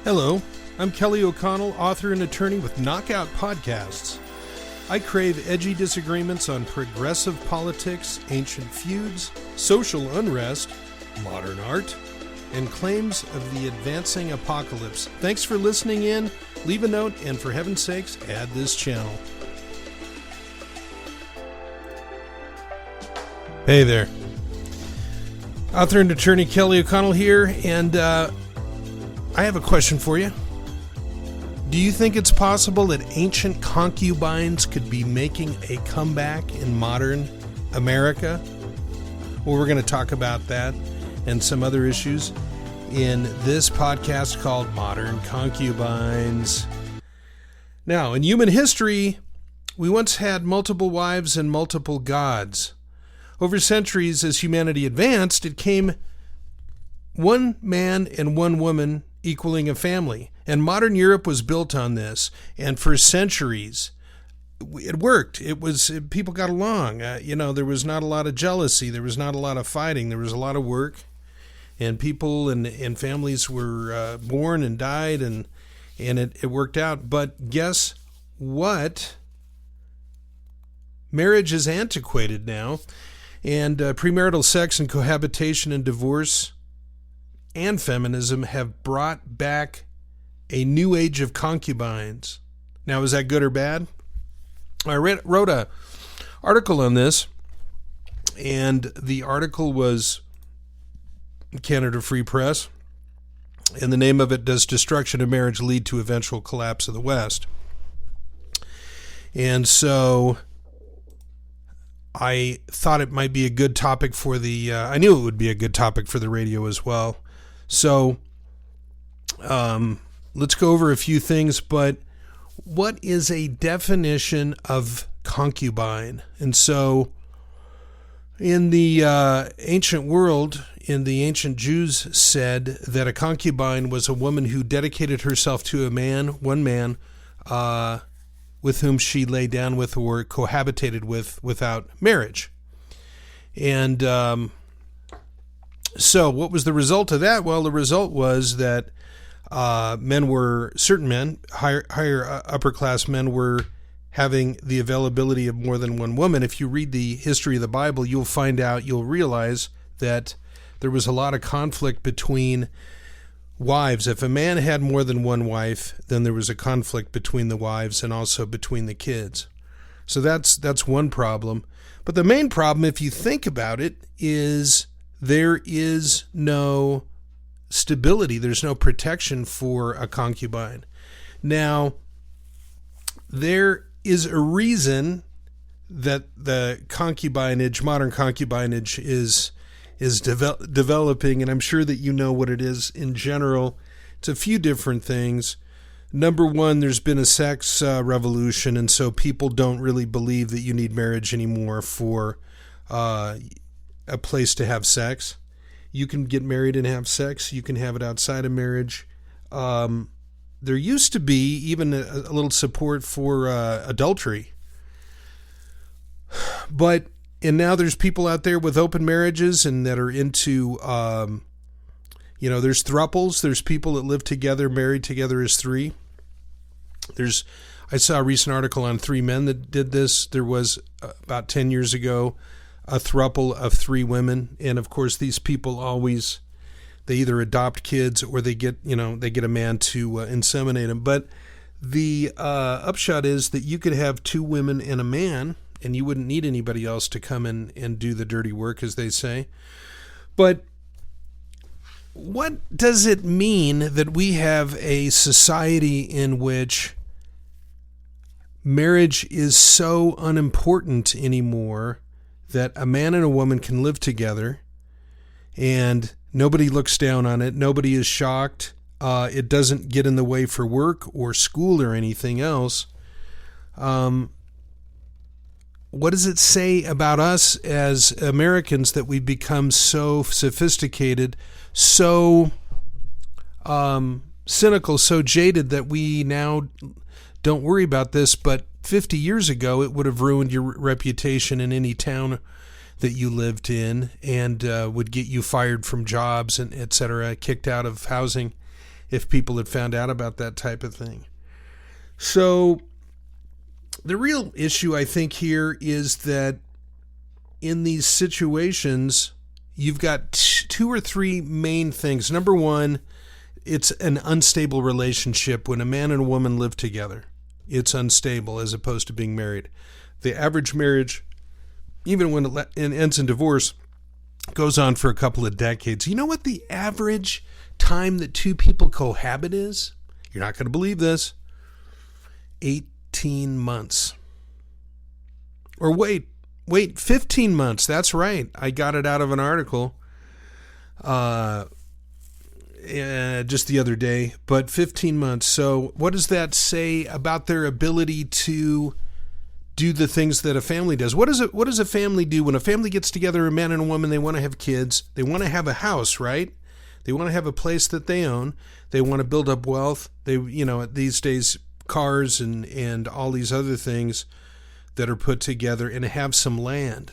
Hello, I'm Kelly O'Connell, author and attorney with Knockout Podcasts. I crave edgy disagreements on progressive politics, ancient feuds, social unrest, modern art, and claims of the advancing apocalypse. Thanks for listening in. Leave a note, and for heaven's sakes, add this channel. Hey there. Author and attorney Kelly O'Connell here, and I have a question for you. Do you think it's possible that ancient concubines could be making a comeback in modern America? Well, we're going to talk about that and some other issues in this podcast called Modern Concubines. Now, in human history, we once had multiple wives and multiple gods. Over centuries, as humanity advanced, it came one man and one woman equaling a family. And modern Europe was built on this. And for centuries, it worked. People got along. There was not a lot of jealousy. There was not a lot of fighting. There was a lot of work. And people and families were born and died, and it worked out. But guess what? Marriage is antiquated now. And premarital sex and cohabitation and divorce and feminism have brought back a new age of concubines. Now, is that good or bad? I wrote an article on this, and the article was Canada Free Press, and the name of it, Does Destruction of Marriage Lead to Eventual Collapse of the West? And so I thought it might be a good topic for I knew it would be a good topic for the radio as well. So let's go over a few things, but what is a definition of concubine? And so in the ancient world, the ancient Jews said that a concubine was a woman who dedicated herself to one man, with whom she lay down with or cohabitated with without marriage. And so what was the result of that? Well, the result was that certain men, higher upper class men, were having the availability of more than one woman. If you read the history of the Bible, you'll realize that there was a lot of conflict between wives. If a man had more than one wife, then there was a conflict between the wives and also between the kids. So that's one problem. But the main problem, if you think about it, is there is no stability. There's no protection for a concubine. Now, there is a reason that the modern concubinage is developing, and I'm sure that you know what it is in general. It's a few different things. Number one, there's been a sex revolution, and so people don't really believe that you need marriage anymore for a place to have sex. You can get married and have sex. You can have it outside of marriage. There used to be even a little support for adultery. And now there's people out there with open marriages and that are into, there's thruples. There's people that live together, married together as three. I saw a recent article on 3 men that did this. There was about 10 years ago a throuple of 3 women, and of course these people they either adopt kids or they get a man to inseminate them. But the upshot is that you could have 2 women and a man, and you wouldn't need anybody else to come in and do the dirty work, as they say. But what does it mean that we have a society in which marriage is so unimportant anymore that a man and a woman can live together and nobody looks down on it, nobody is shocked, it doesn't get in the way for work or school or anything else? What does it say about us as Americans that we've become so sophisticated, so cynical, so jaded that we now don't worry about this, but 50 years ago it would have ruined your reputation in any town that you lived in, and would get you fired from jobs and et cetera, kicked out of housing if people had found out about that type of thing. So the real issue, I think, here is that in these situations, you've got two or three main things. Number one, it's an unstable relationship when a man and a woman live together. It's unstable as opposed to being married. The average marriage, even when it ends in divorce, goes on for a couple of decades. You know what the average time that two people cohabit is? You're not going to believe this. 18 months. Or wait, 15 months. That's right. I got it out of an article just the other day, but 15 months. So what does that say about their ability to do the things that a family does? What does a family do when a family gets together, a man and a woman? They want to have kids. They want to have a house, right? They want to have a place that they own. They want to build up wealth. These days, cars and all these other things that are put together, and have some land.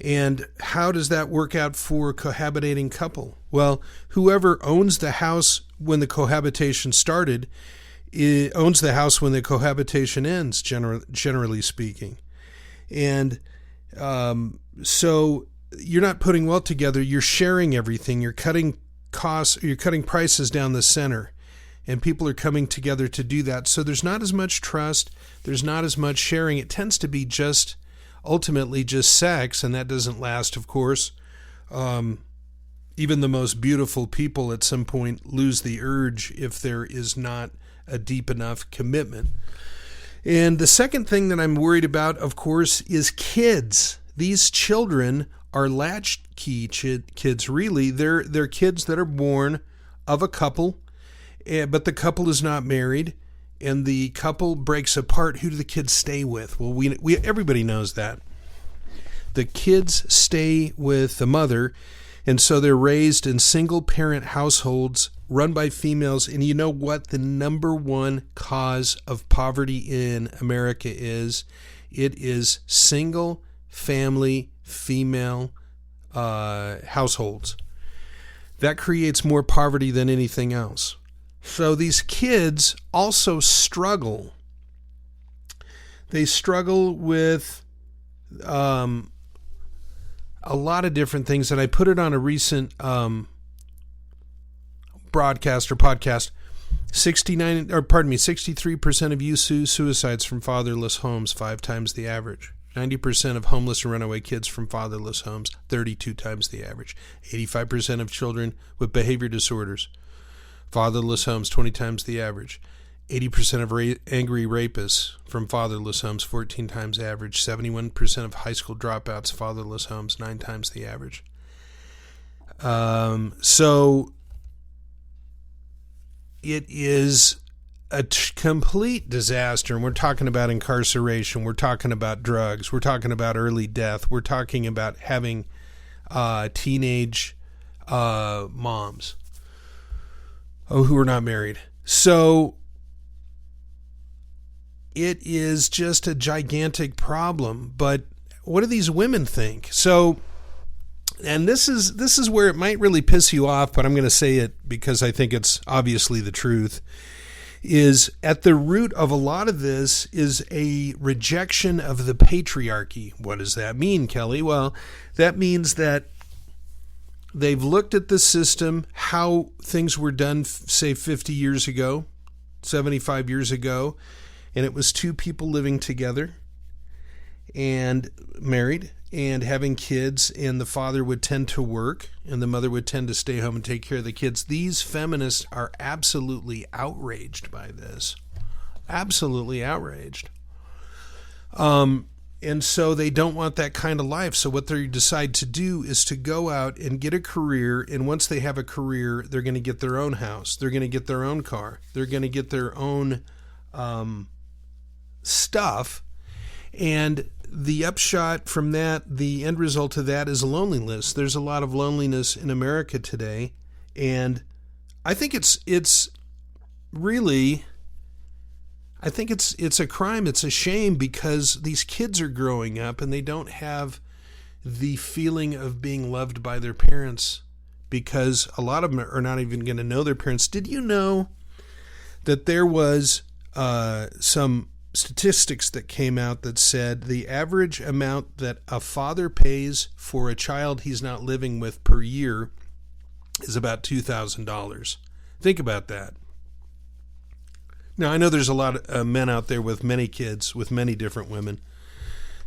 And how does that work out for a cohabitating couple? Well, whoever owns the house when the cohabitation started owns the house when the cohabitation ends, generally speaking. And so you're not putting wealth together, you're sharing everything, you're cutting costs, you're cutting prices down the center, and people are coming together to do that. So there's not as much trust, there's not as much sharing. It tends to be ultimately just sex, and that doesn't last, of course. Even the most beautiful people at some point lose the urge if there is not a deep enough commitment. And the second thing that I'm worried about, of course, is kids. These children are latchkey kids, really. They're kids that are born of a couple, but the couple is not married, and the couple breaks apart. Who do the kids stay with? Well, we everybody knows that. The kids stay with the mother, and so they're raised in single-parent households run by females. And you know what the number one cause of poverty in America is? It is single-family female households. That creates more poverty than anything else. So these kids also struggle. They struggle with a lot of different things, and I put it on a recent broadcast or podcast. 63% of youth suicides from fatherless homes, 5 times the average. 90% of homeless and runaway kids from fatherless homes, 32 times the average. 85% of children with behavior disorders, fatherless homes, 20 times the average. 80% of angry rapists from fatherless homes, 14 times average. 71% of high school dropouts, fatherless homes, 9 times the average. So it is a complete disaster. And we're talking about incarceration. We're talking about drugs. We're talking about early death. We're talking about having teenage moms who are not married. So it is just a gigantic problem. But what do these women think? So, and this is where it might really piss you off, but I'm going to say it because I think it's obviously the truth, is at the root of a lot of this is a rejection of the patriarchy. What does that mean, Kelly? Well, that means that they've looked at the system, how things were done, say 50 years ago, 75 years ago, and it was 2 people living together and married and having kids, and the father would tend to work and the mother would tend to stay home and take care of the kids. These feminists are absolutely outraged by this. Absolutely outraged. And so they don't want that kind of life. So what they decide to do is to go out and get a career. And once they have a career, they're going to get their own house. They're going to get their own car. They're going to get their own stuff. And the upshot from that, the end result of that is loneliness. There's a lot of loneliness in America today. And I think it's really, I think it's a crime. It's a shame because these kids are growing up and they don't have the feeling of being loved by their parents, because a lot of them are not even going to know their parents. Did you know that there was some statistics that came out that said the average amount that a father pays for a child he's not living with per year is about $2,000. Think about that. Now, I know there's a lot of men out there with many kids, with many different women,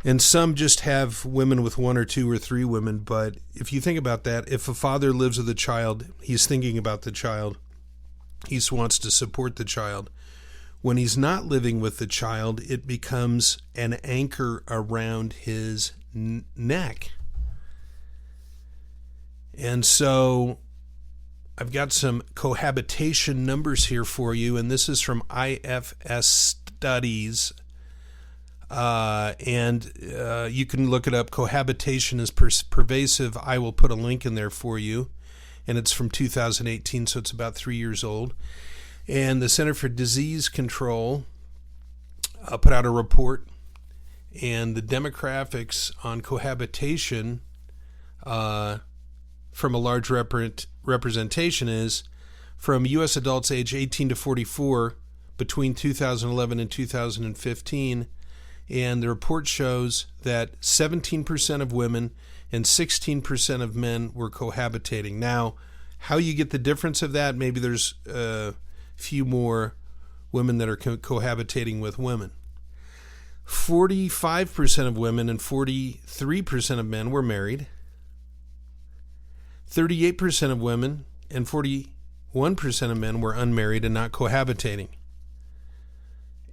and some just have women with one or two or three women. But if you think about that, if a father lives with a child, he's thinking about the child. He wants to support the child. When he's not living with the child, it becomes an anchor around his neck. And so I've got some cohabitation numbers here for you, and this is from IFS Studies. You can look it up. Cohabitation is pervasive. I will put a link in there for you. And it's from 2018, so it's about 3 years old. And the Center for Disease Control put out a report, and the demographics on cohabitation from a large representation is from U.S. adults age 18 to 44 between 2011 and 2015, and the report shows that 17% of women and 16% of men were cohabitating. Now, how you get the difference of that, maybe there's a few more women that are cohabitating with women. 45% of women and 43% of men were married. 38% of women and 41% of men were unmarried and not cohabitating.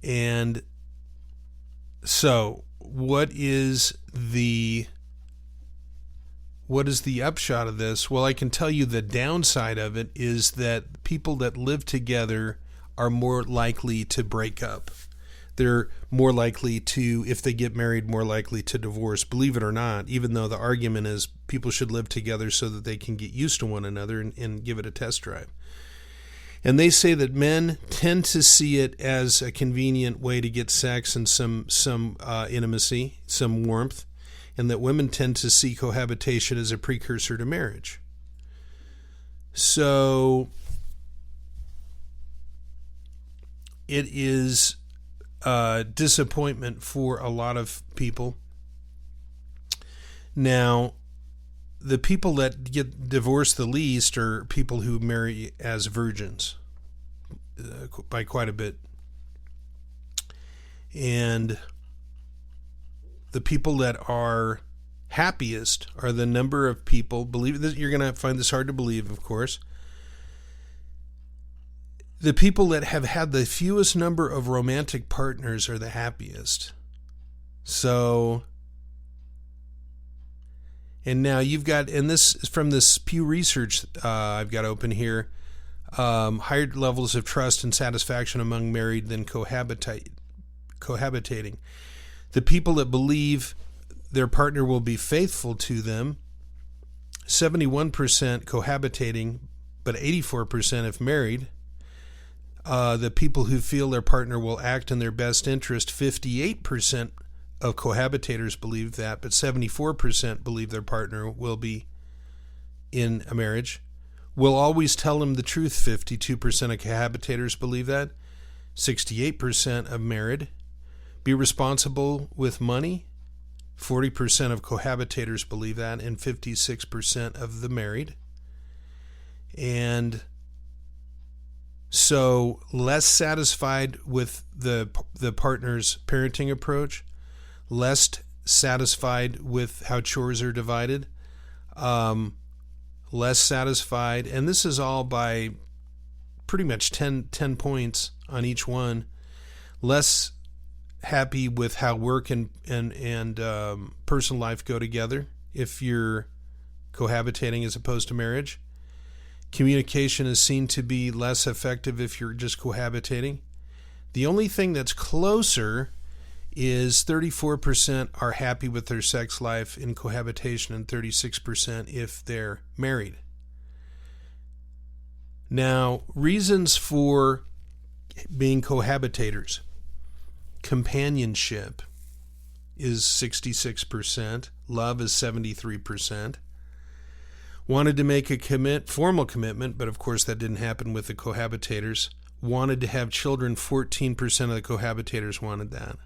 And so, what is the upshot of this? Well, I can tell you the downside of it is that people that live together are more likely to break up. They're more likely to, if they get married, more likely to divorce, believe it or not, even though the argument is people should live together so that they can get used to one another and give it a test drive. And they say that men tend to see it as a convenient way to get sex and some intimacy, some warmth, and that women tend to see cohabitation as a precursor to marriage. So it is a disappointment for a lot of people. Now, the people that get divorced the least are people who marry as virgins, by quite a bit. And the people that are happiest are the number of people, believe this, you're going to find this hard to believe, of course, the people that have had the fewest number of romantic partners are the happiest. So, and now you've got, and this is from this Pew Research I've got open here, higher levels of trust and satisfaction among married than cohabitating. The people that believe their partner will be faithful to them, 71% cohabitating, but 84% if married. The people who feel their partner will act in their best interest, 58% of cohabitators believe that, but 74% believe their partner will be in a marriage. Will always tell them the truth, 52% of cohabitators believe that, 68% of married. Be responsible with money, 40% of cohabitators believe that, and 56% of the married. And so less satisfied with the partner's parenting approach, less satisfied with how chores are divided, less satisfied, and this is all by pretty much 10 points on each one, less happy with how work and personal life go together if you're cohabitating as opposed to marriage. Communication is seen to be less effective if you're just cohabitating. The only thing that's closer is 34% are happy with their sex life in cohabitation and 36% if they're married. Now, reasons for being cohabitators. Companionship is 66%. Love is 73%. Wanted to make a formal commitment, but of course that didn't happen with the cohabitators. Wanted to have children, 14% of the cohabitators wanted that.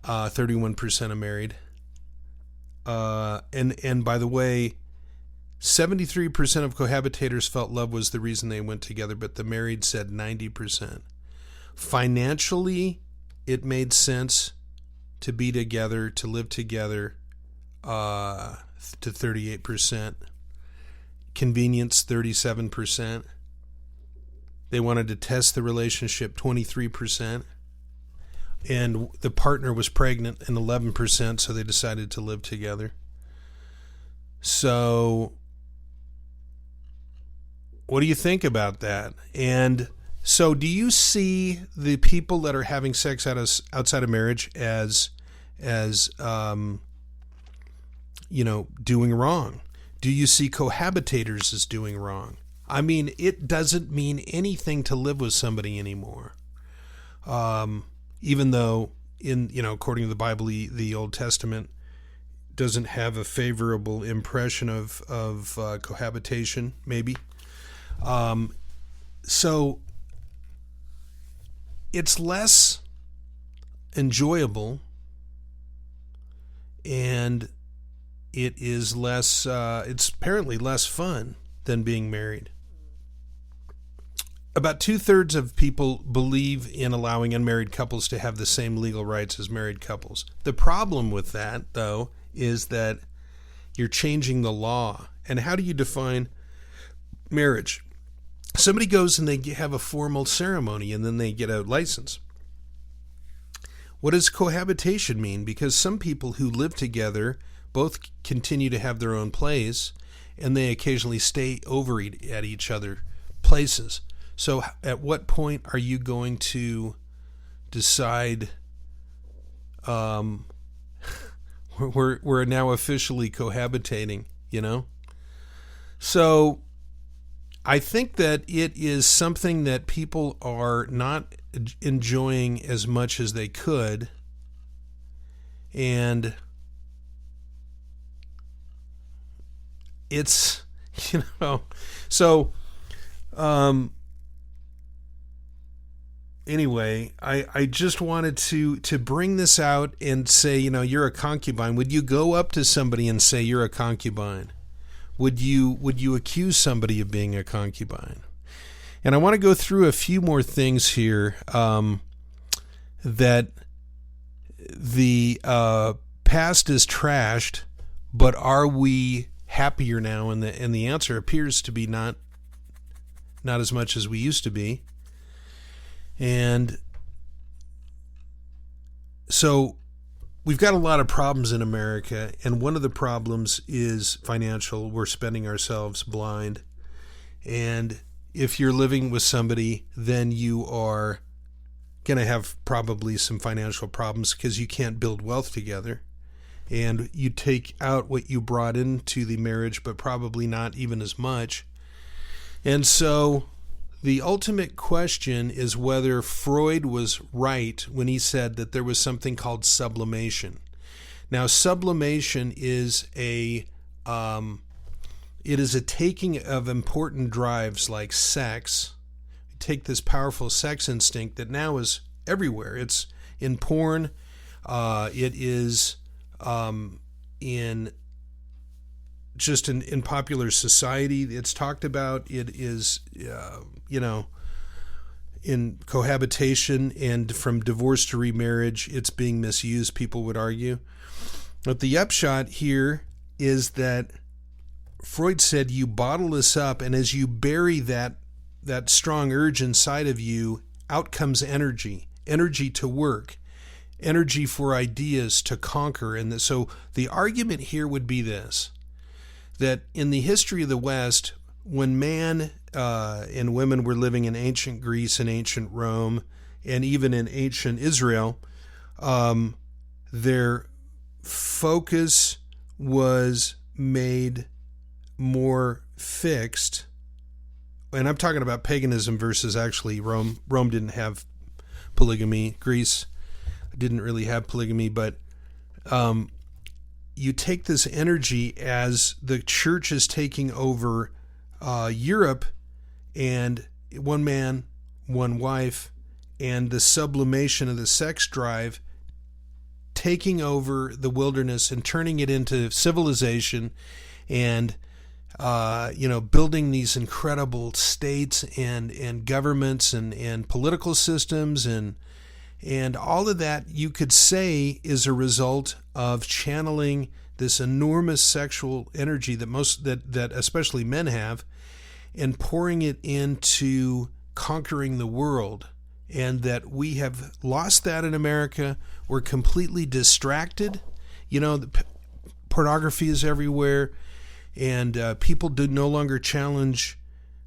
31% are married. And by the way, 73% of cohabitators felt love was the reason they went together, but the married said 90%. Financially, it made sense to be together, to live together, to 38%. Convenience, 37%. They wanted to test the relationship, 23%. And the partner was pregnant, and 11%, so they decided to live together. So, what do you think about that? And so, do you see the people that are having sex outside of marriage as doing wrong? Do you see cohabitators as doing wrong? I mean, it doesn't mean anything to live with somebody anymore. Even though according to the Bible, the Old Testament doesn't have a favorable impression of cohabitation, maybe. So it's less enjoyable, and it is less. It's apparently less fun than being married. About 2/3 of people believe in allowing unmarried couples to have the same legal rights as married couples. The problem with that, though, is that you're changing the law. And how do you define marriage? Somebody goes and they have a formal ceremony and then they get a license. What does cohabitation mean? Because some people who live together both continue to have their own place, and they occasionally stay over at each other's places. So at what point are you going to decide we're now officially cohabitating, So I think that it is something that people are not enjoying as much as they could. And it's, so anyway, I just wanted to bring this out and say, you're a concubine. Would you go up to somebody and say you're a concubine? Would you accuse somebody of being a concubine? And I want to go through a few more things here that the past is trashed, but are we happier now? And the answer appears to be not as much as we used to be. And so we've got a lot of problems in America, and one of the problems is financial. We're spending ourselves blind. And if you're living with somebody, then you are going to have probably some financial problems because you can't build wealth together. And you take out what you brought into the marriage, but probably not even as much. And so the ultimate question is whether Freud was right when he said that there was something called sublimation. Now, sublimation is a taking of important drives like sex. You take this powerful sex instinct that now is everywhere. It's in porn. It is in popular society. It's talked about. It is in cohabitation, and from divorce to remarriage, it's being misused, people would argue. But the upshot here is that Freud said you bottle this up, and as you bury that strong urge inside of you, out comes energy to work, energy for ideas to conquer. And so the argument here would be this, that in the history of the West, when man and women were living in ancient Greece and ancient Rome, and even in ancient Israel, their focus was made more fixed and I'm talking about paganism versus actually Rome. Rome didn't have polygamy. Greece didn't really have polygamy, but you take this energy as the church is taking over Europe, and one man, one wife, and the sublimation of the sex drive taking over the wilderness and turning it into civilization, and building these incredible states and governments and political systems and all of that, you could say, is a result of channeling this enormous sexual energy that especially men have, and pouring it into conquering the world. And that we have lost that in America. We're completely distracted. The pornography is everywhere, and people do no longer challenge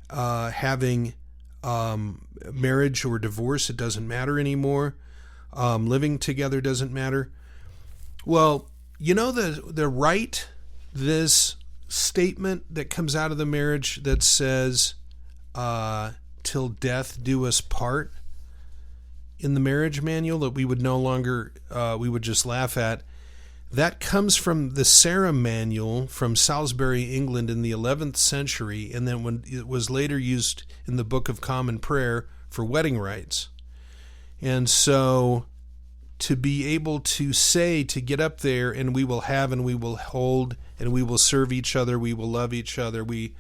having marriage or divorce. It doesn't matter anymore. Living together doesn't matter. Well, the right, this statement that comes out of the marriage that says, till death do us part, in the marriage manual, that we would no longer, we would just laugh at, that comes from the Sarah Manual from Salisbury, England in the 11th century, and then when it was later used in the Book of Common Prayer for wedding rites. And so to be able to say, to get up there, and we will have and we will hold and we will serve each other, we will love each other. The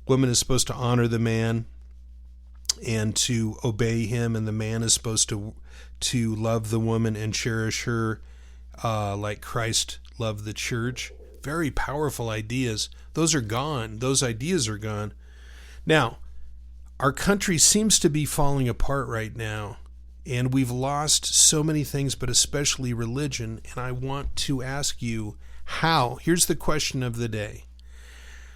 woman is supposed to honor the man and to obey him, and the man is supposed to love the woman and cherish her like Christ loved the church. Very powerful ideas. Those are gone. Those ideas are gone. Now, our country seems to be falling apart right now, and we've lost so many things, but especially religion. And I want to ask you, how? Here's the question of the day.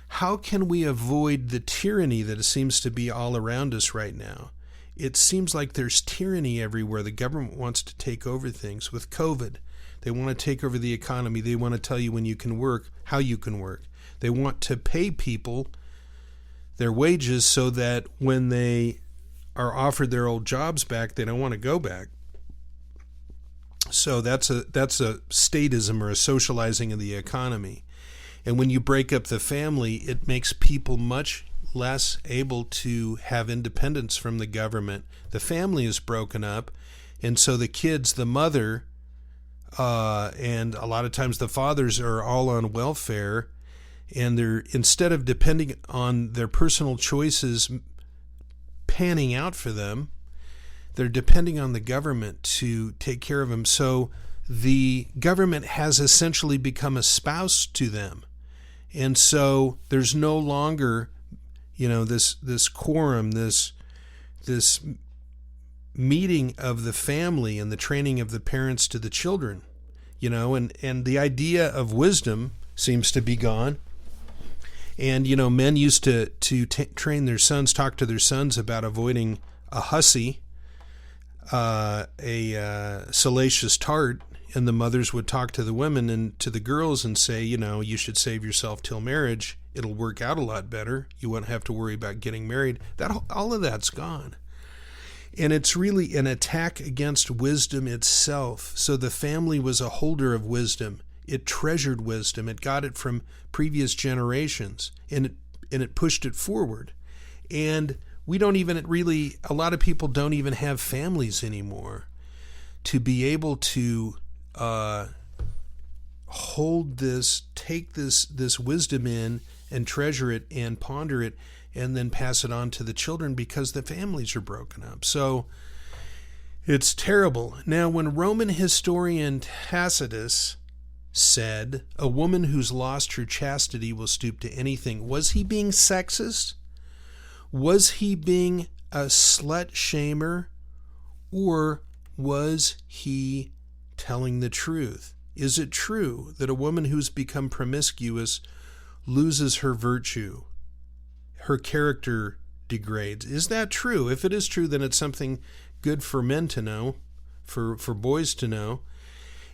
How can we avoid the tyranny that seems to be all around us right now? It seems like there's tyranny everywhere. The government wants to take over things. With COVID, they want to take over the economy. They want to tell you when you can work, how you can work. They want to pay people their wages so that when they are offered their old jobs back, they don't want to go back. So that's a statism, or a socializing of the economy. And when you break up the family, it makes people much less able to have independence from the government. The family is broken up, and so the kids, the mother, and a lot of times the fathers are all on welfare, and they're, instead of depending on their personal choices panning out for them, they're depending on the government to take care of them. So the government has essentially become a spouse to them. And so there's no longer, this quorum, this meeting of the family and the training of the parents to the children, and the idea of wisdom seems to be gone. And, men used to train their sons, talk to their sons about avoiding a hussy, a salacious tart, and the mothers would talk to the women and to the girls and say, you should save yourself till marriage. It'll work out a lot better. You won't have to worry about getting married. All of that's gone. And it's really an attack against wisdom itself. So the family was a holder of wisdom. It treasured wisdom. It got it from previous generations, and it pushed it forward. And we don't even really, a lot of people don't even have families anymore to be able to hold this, take this wisdom in and treasure it and ponder it and then pass it on to the children, because the families are broken up. So it's terrible. Now, when Roman historian Tacitus said, a woman who's lost her chastity will stoop to anything, was he being sexist? Was he being a slut shamer? Or was he telling the truth? Is it true that a woman who's become promiscuous loses her virtue? Her character degrades. Is that true? If it is true, then it's something good for men to know, for boys to know.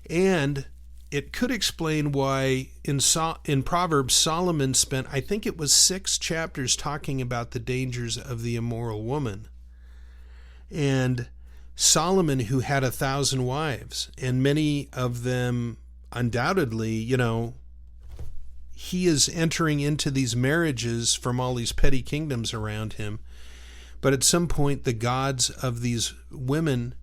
And it could explain why in Proverbs Solomon spent, I think it was 6 chapters talking about the dangers of the immoral woman. And Solomon, who had 1,000 wives, and many of them undoubtedly, he is entering into these marriages from all these petty kingdoms around him. But at some point, the gods of these women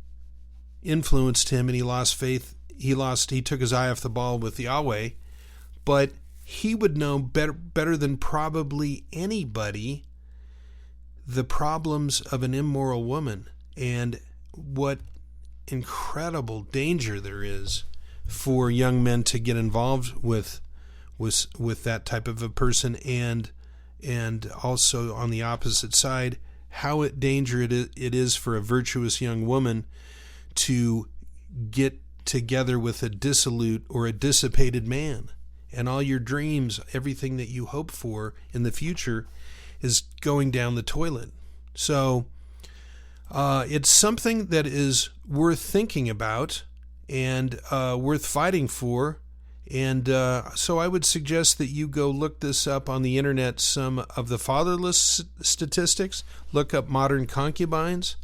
influenced him, and he lost faith. He took his eye off the ball with Yahweh. But he would know better than probably anybody the problems of an immoral woman and what incredible danger there is for young men to get involved with that type of a person, and also on the opposite side, how dangerous it is for a virtuous young woman to get together with a dissolute or a dissipated man, and all your dreams, everything that you hope for in the future, is going down the toilet. So it's something that is worth thinking about and worth fighting for. And so I would suggest that you go look this up on the internet, some of the fatherless statistics, look up modern concubines,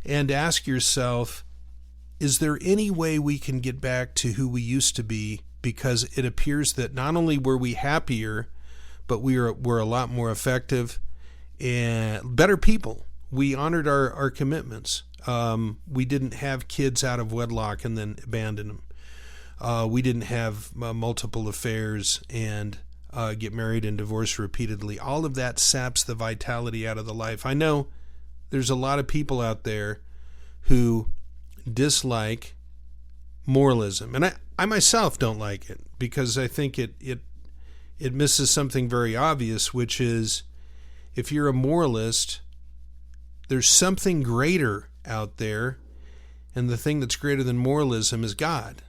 and ask yourself, is there any way we can get back to who we used to be? Because it appears that not only were we happier, but we're a lot more effective and better people. We honored our commitments. We didn't have kids out of wedlock and then abandon them. We didn't have multiple affairs and get married and divorced repeatedly. All of that saps the vitality out of the life. I know there's a lot of people out there who dislike moralism, and I myself don't like it, because I think it misses something very obvious, which is, if you're a moralist, there's something greater out there, and the thing that's greater than moralism is God.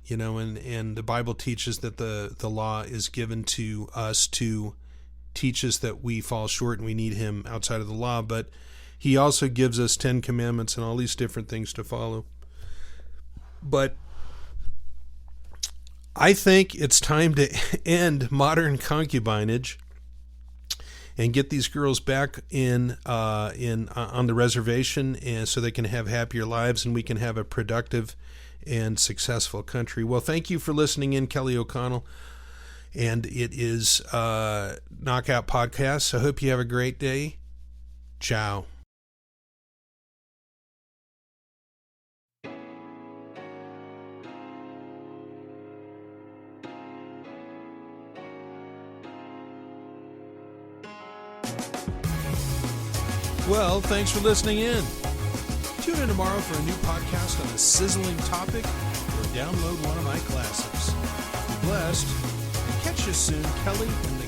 And the Bible teaches that the law is given to us to teach us that we fall short and we need him outside of the law, but he also gives us 10 commandments and all these different things to follow. But I think it's time to end modern concubinage and get these girls back on the reservation, and so they can have happier lives and we can have a productive and successful country. Well, thank you for listening in, Kelly O'Connell, and it is Knockout Podcast. I hope you have a great day. Ciao. Well, thanks for listening in. Tune in tomorrow for a new podcast on a sizzling topic, or download one of my classics. Be blessed, and catch you soon, Kelly and